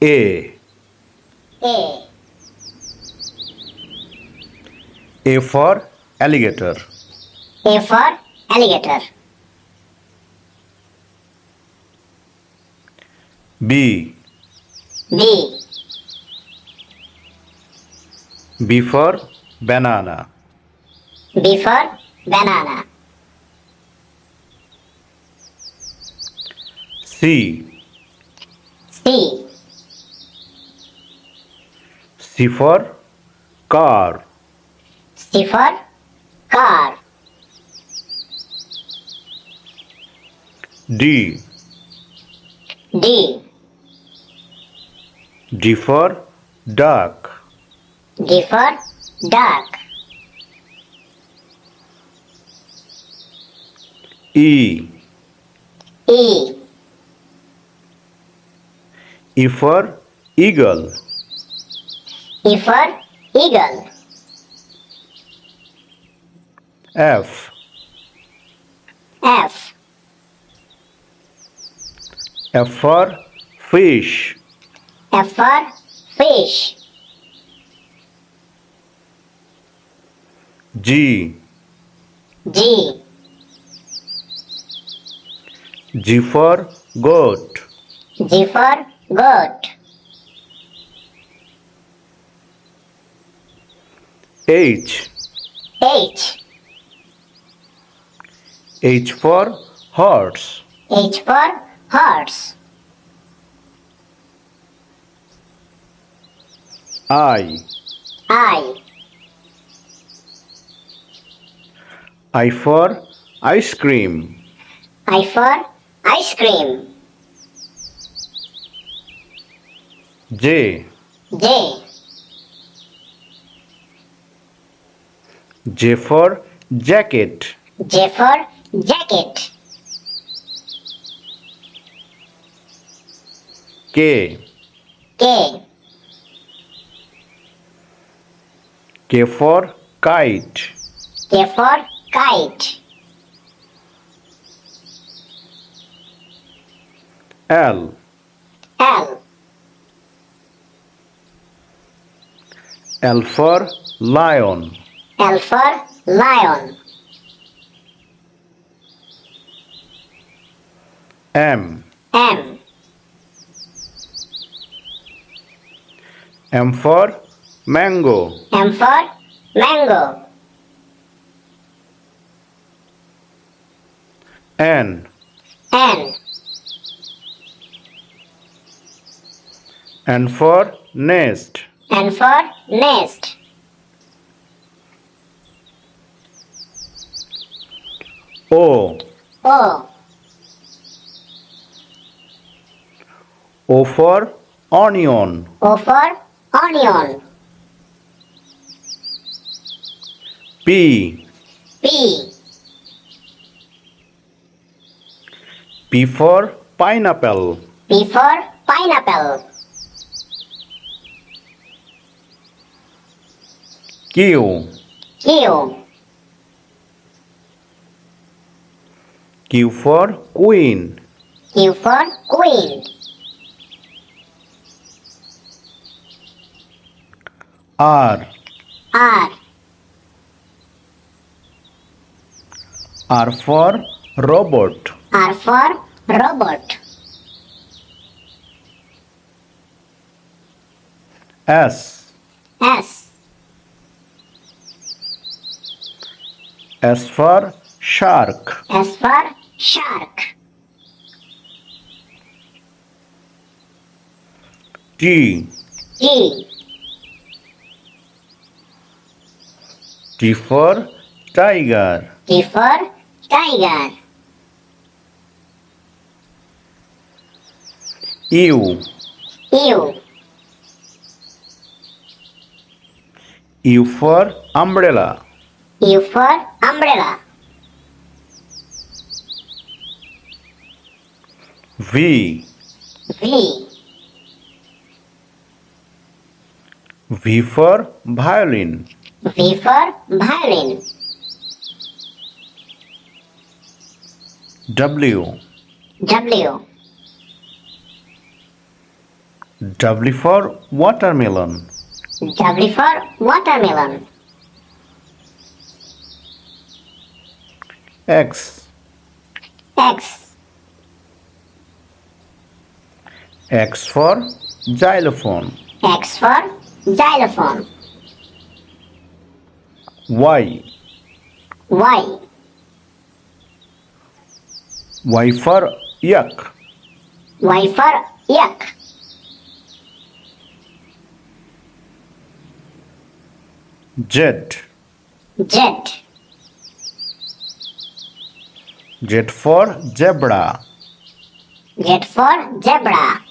A. A. A for alligator. A for alligator. B. B. B for banana. B for banana. C. C. C for car. C for car. D. D. D for duck. D for duck. E. E. E for eagle. E for eagle. F. F. F for fish. F for fish. G. G. G for goat. G for goat. H. H. H for horse. H for horse. I. I. I for ice cream. I for ice cream. J. J. J for jacket. J for jacket. K. K. K for kite. K for kite. L. L. L for lion. L for lion. M. M. M for mango. M for mango. N. N. N for nest. N for nest. O. O. O for onion. O for onion. P. P. P for pineapple. P for pineapple. Q. Q. Q for queen. Q for queen. R. R. R for robot. R for robot. S. S. S for shark. S for shark. T. T. T for tiger. T for tiger. U. U. U for umbrella. U for umbrella. V. V. V for violin. V for violin. W. W. W for watermelon. W for watermelon. X. X. X for xylophone. X for xylophone. Y. Y. Y for yak. Y for yak. Z. Z. Z for zebra. Z for zebra.